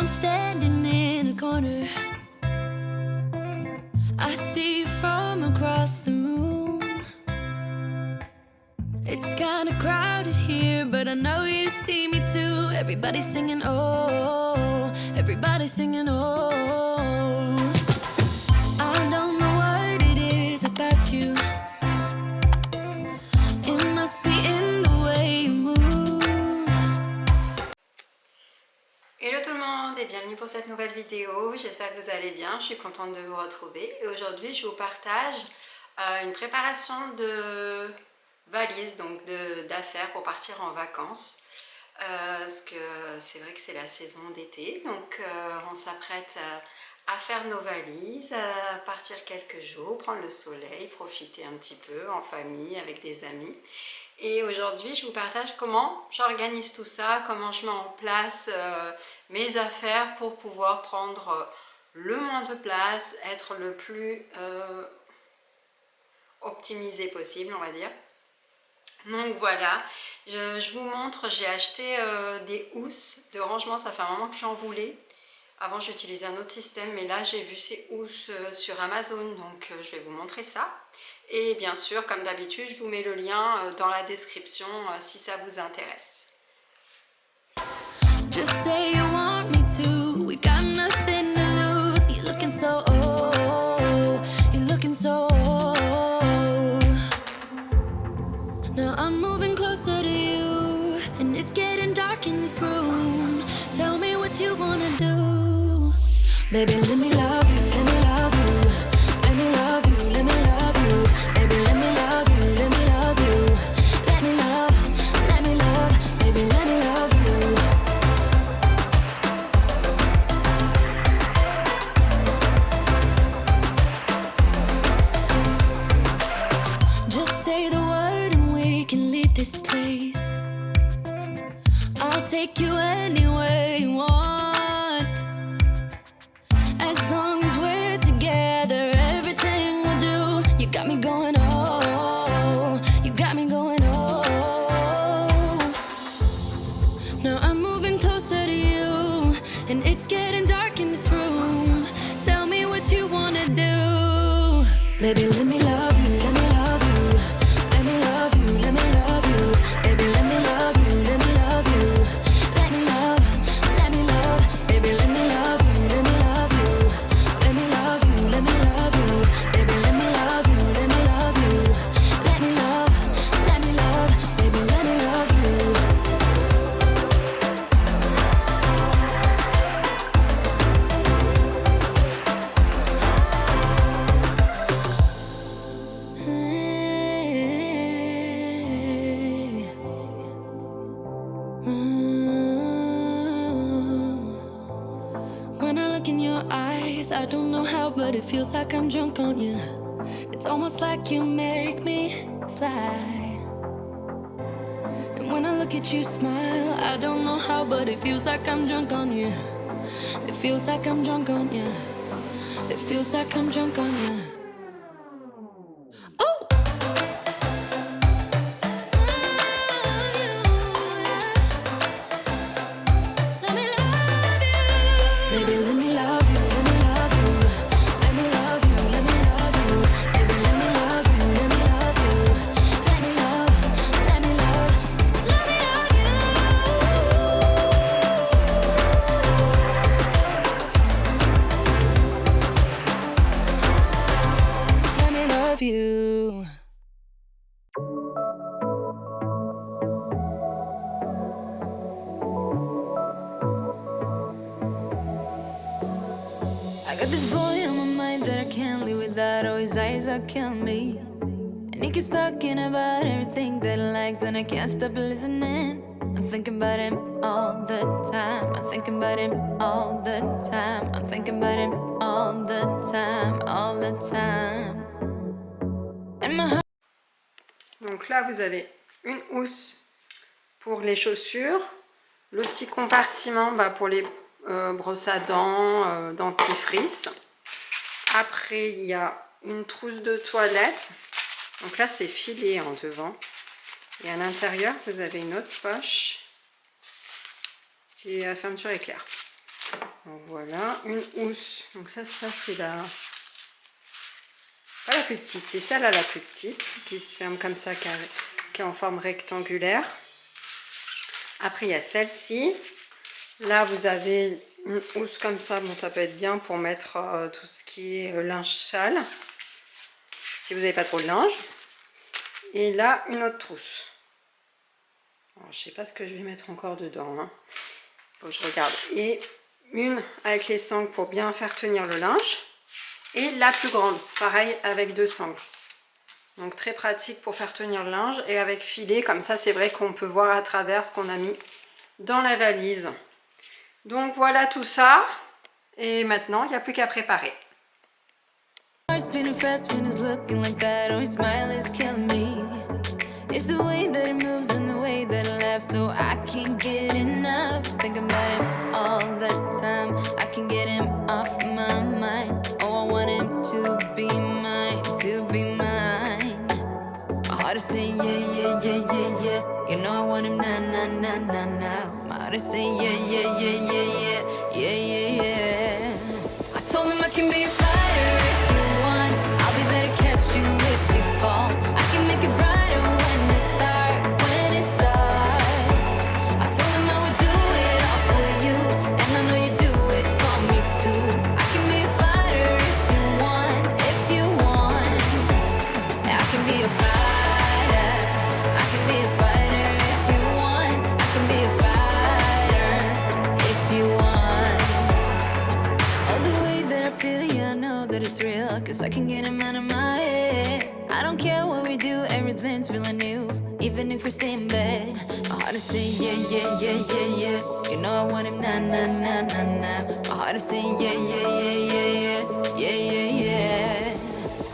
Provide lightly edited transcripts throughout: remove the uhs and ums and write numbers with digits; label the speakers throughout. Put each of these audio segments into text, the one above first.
Speaker 1: standing in the corner. I see you from across the room. It's kinda crowded here, but I know you see me too. Everybody's singing, oh, everybody's singing, oh. I don't know what it is about you. It must be in the way you move.
Speaker 2: Hello tout le monde et bienvenue pour cette nouvelle vidéo. J'espère que vous allez bien, je suis contente de vous retrouver. Et aujourd'hui je vous partage une préparation de valise, donc d'affaires pour partir en vacances. Parce que c'est vrai que c'est la saison d'été, donc on s'apprête à faire nos valises, à partir quelques jours, prendre le soleil, profiter un petit peu en famille, avec des amis. Et aujourd'hui, je vous partage comment j'organise tout ça, comment je mets en place mes affaires pour pouvoir prendre le moins de place, être le plus optimisé possible, on va dire. Donc voilà, je vous montre, j'ai acheté des housses de rangement, ça fait un moment que j'en voulais. Avant j'utilisais un autre système, mais là j'ai vu ces housses sur Amazon, donc je vais vous montrer ça. Et bien sûr, comme d'habitude, je vous mets le lien dans la description si ça vous intéresse.
Speaker 1: Just say you want me to. We got nothing to lose. You're looking so old. You're looking so old. Now I'm moving closer to you, and it's getting dark in this room. Tell me what you wanna do. Baby, let me love you, let me love you. Let me love you, let me love you. Baby, let me love you, let me love you. Let me love, baby, let me love you. Just say the word and we can leave this place. I'll take you anywhere you want. As long as we're together, everything we'll do. You got me going, oh, you got me going, oh. Now I'm moving closer to you, and it's getting dark in this room. Tell me what you wanna do. Baby, let me love you, let me love you. Let me love you, let me love you. Baby, let me love you, let me love you. Let me love, baby, let me love you, let me love you. Let me love you, let me love you. Baby, let me love you, let me love you. Let me love, baby, let me love you. When I look in your eyes, I don't know how, but it feels like I'm drunk on you. It's almost like you make me fly. And when I look at you smile, I don't know how, but it feels like I'm drunk on you. It feels like I'm drunk on you. It feels like I'm drunk on you. Oh! Baby, let me love you, let me love you. Let me love you, let me love you. Baby, let me love you, let me love you. Let me love, let me love, let me love you. Let me love you. I got this boy on my mind that I can't live without. Oh, his eyes are killing me. And he keeps talking about everything that he likes, and I can't stop listening. I'm thinking about him all the time. I'm thinking about him all the time. I'm thinking about him all the time, all the time. And my heart.
Speaker 2: Donc là vous avez une housse pour les chaussures, le petit compartiment pour les brosses à dents, dentifrice. Après il y a une trousse de toilette, donc là c'est filé en devant, et à l'intérieur vous avez une autre poche qui est à fermeture éclair. Donc voilà, une housse. Donc ça c'est la... Pas la plus petite, c'est celle-là la plus petite, qui se ferme comme ça, qui est en forme rectangulaire. Après, il y a celle-ci. Là, vous avez une housse comme ça. Bon, ça peut être bien pour mettre tout ce qui est linge sale, si vous n'avez pas trop de linge. Et là, une autre trousse. Alors, je ne sais pas ce que je vais mettre encore dedans. Hein. Faut que je regarde. Et une avec les sangles pour bien faire tenir le linge. Et la plus grande, pareil, avec 2 sangles. Donc, très pratique pour faire tenir le linge. Et avec filet, comme ça, c'est vrai qu'on peut voir à travers ce qu'on a mis dans la valise. Donc, voilà tout ça. Et maintenant, il n'y a plus qu'à préparer.
Speaker 1: It's the way that it moves and the way that it laughs, so I can't get enough. Think about him all the time. I can get him off my mind. Oh, I want him to be mine, to be mine. My heart is saying yeah, yeah, yeah, yeah, yeah. You know I want him now, now, now, now, now. My heart is saying yeah, yeah, yeah, yeah, yeah, yeah, yeah, yeah. I told him I can be a fighter if you want. I'll be there to catch you if you fall. I can make it brighter. Cause I can get him out of my head. I don't care what we do, everything's feeling new. Even if we stay in bed, my heart is saying yeah, yeah, yeah, yeah, yeah. You know I want him now, now, now, now, now. My heart is saying yeah, yeah, yeah, yeah, yeah, yeah, yeah, yeah.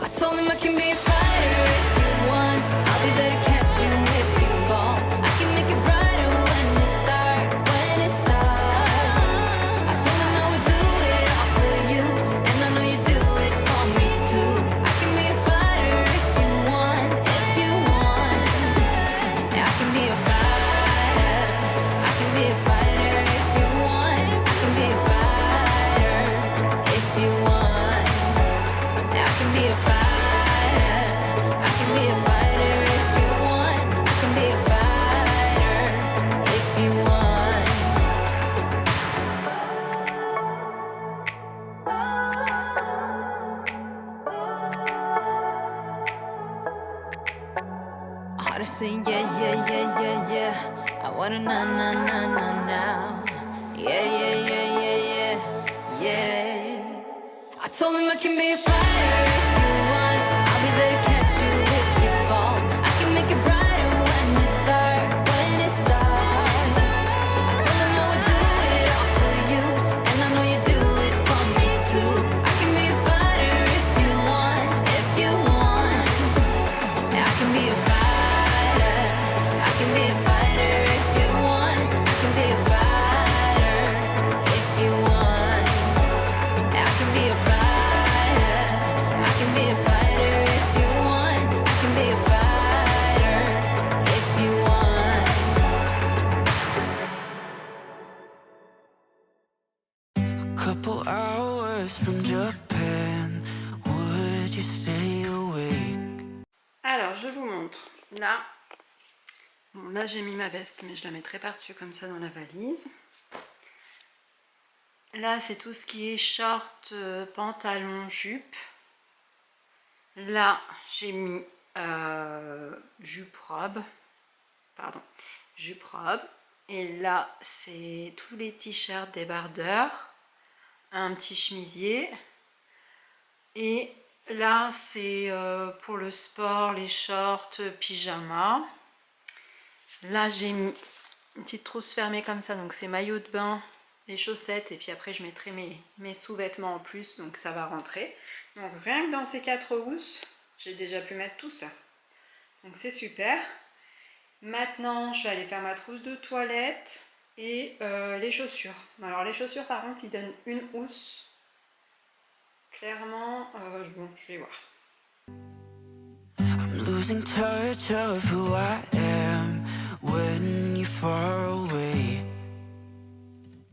Speaker 1: I told him I can be a fighter if you want. I'll be there to catch you if you fall. I can make it brighter when it starts, when it starts. I told him I would do it all for you, and I know you do it for me too. I can be a fighter if you want, if you want. Yeah, I can be a fighter. I can be a fighter if you want. I can be a fighter if you want. Yeah, I can be a fighter. I can be a fighter if you want. I can be a fighter if you want. Heart is saying yeah, yeah, yeah, yeah, yeah. I wanna now, now, now, now, now. Yeah, yeah, yeah, yeah, yeah, yeah. I told him I can be a fighter if you want. I'll be there to catch you if you fall. I can make it brighter when it starts, when it starts. I told him I would do it all for you, and I know you do it for me too. I can be a fighter if you want, if you want. Yeah, I can be a fighter. I can be a fighter if you want. I can be a fighter if you want. Yeah, I can be a fighter. I can be a fighter if you want. I can be a fighter if you want.
Speaker 3: A couple hours from Japan, would you stay awake?
Speaker 2: Alors, je vous montre. Là, bon, là j'ai mis ma veste, mais je la mettrai par-dessus comme ça dans la valise. Là, c'est tout ce qui est short, pantalon, jupe. Là, j'ai mis jupe-robe. Pardon, jupe-robe. Et là, c'est tous les t-shirts débardeurs. Un petit chemisier. Et là, c'est pour le sport, les shorts, pyjama. Là, j'ai mis une petite trousse fermée comme ça. Donc, c'est maillot de bain, les chaussettes. Et puis après, je mettrai mes sous-vêtements en plus. Donc, ça va rentrer. Donc, rien que dans ces 4 housses, j'ai déjà pu mettre tout ça. Donc, c'est super. Maintenant, je vais aller faire ma trousse de toilette et les chaussures. Alors, les chaussures, par contre, ils donnent une housse. Clairement, bon, je vais voir.
Speaker 3: I'm losing touch of who I am when you're far away.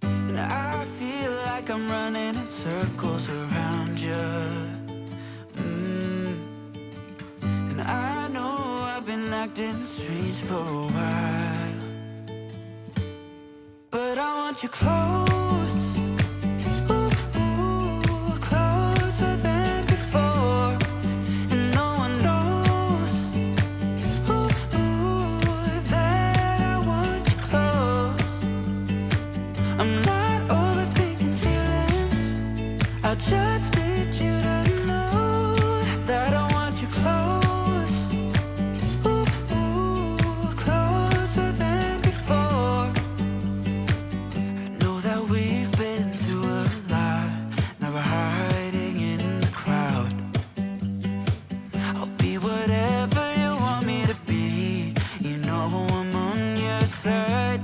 Speaker 3: And I feel like like I'm running in circles around you. And I know I've been acting strange for a while, but I want you close. I just need you to know that I want you close, closer than before. I know that we've been through a lot, now we're hiding in the crowd. I'll be whatever you want me to be, you know I'm on your side.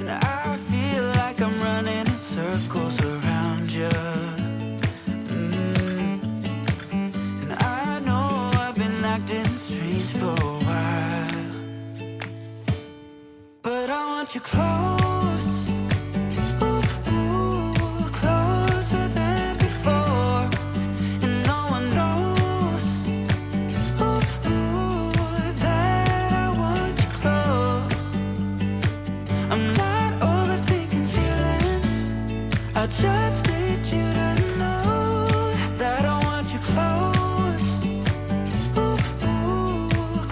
Speaker 3: And I feel like I'm running in circles around you. And I know I've been acting strange for a while, but I want you close, closer than before. And no one knows that I want you close. I'm not overthinking feelings, I just need you to know that I want you close,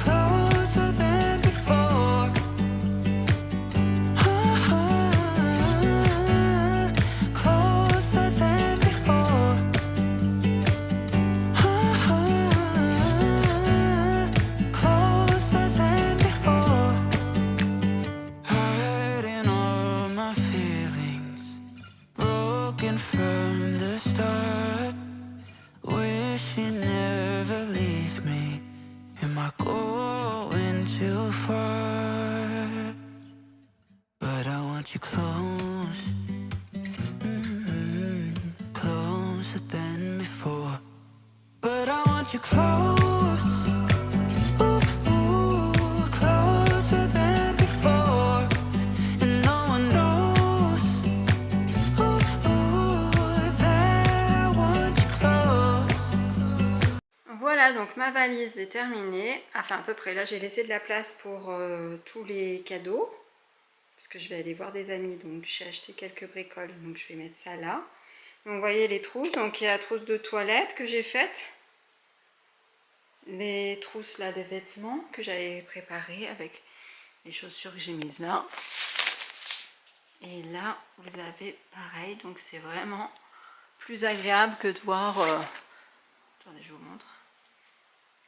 Speaker 3: closer than before. Closer than before. Closer than before. Hiding all my feelings, broken from the start. Wish you never leave me. Am I going too far? But I want you close, closer than before. But I want you close, closer than before. And no one knows that I want you close.
Speaker 2: Voilà, donc ma valise est terminée, enfin à peu près. Là j'ai laissé de la place pour tous les cadeaux, parce que je vais aller voir des amis, donc j'ai acheté quelques bricoles, donc je vais mettre ça là. Donc vous voyez les trousses, donc il y a la trousse de toilette que j'ai faite, les trousses là des vêtements que j'avais préparées avec les chaussures que j'ai mises là. Et là vous avez pareil, donc c'est vraiment plus agréable que de voir, attendez je vous montre,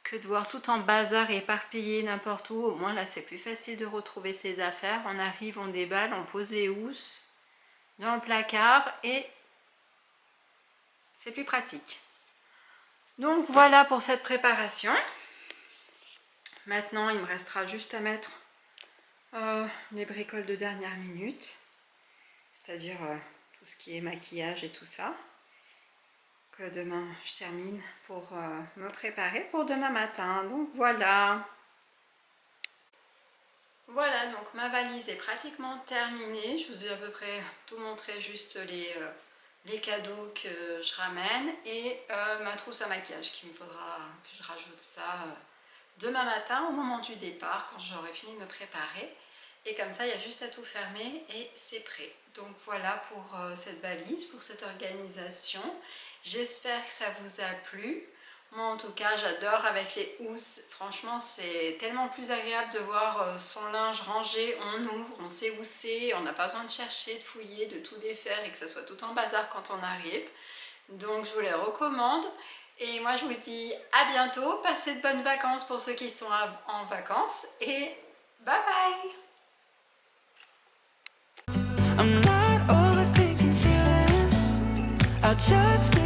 Speaker 2: que de voir tout en bazar éparpillé n'importe où. Au moins là c'est plus facile de retrouver ses affaires. On arrive, on déballe, on pose les housses dans le placard et c'est plus pratique. Donc voilà pour cette préparation. Maintenant il me restera juste à mettre les bricoles de dernière minute, c'est-à-dire tout ce qui est maquillage et tout ça, que demain je termine pour me préparer pour demain matin. Donc voilà. Voilà, donc ma valise est pratiquement terminée. Je vous ai à peu près tout montré, juste les cadeaux que je ramène et ma trousse à maquillage qu'il me faudra que je rajoute ça demain matin au moment du départ quand j'aurai fini de me préparer. Et comme ça, il y a juste à tout fermer et c'est prêt. Donc voilà pour cette valise, pour cette organisation. J'espère que ça vous a plu. Moi en tout cas j'adore avec les housses, franchement c'est tellement plus agréable de voir son linge rangé, on ouvre, on sait où c'est, on n'a pas besoin de chercher, de fouiller, de tout défaire et que ça soit tout en bazar quand on arrive. Donc je vous les recommande et moi je vous dis à bientôt, passez de bonnes vacances pour ceux qui sont en vacances et bye bye.
Speaker 3: I'm not overthinking feelings, I just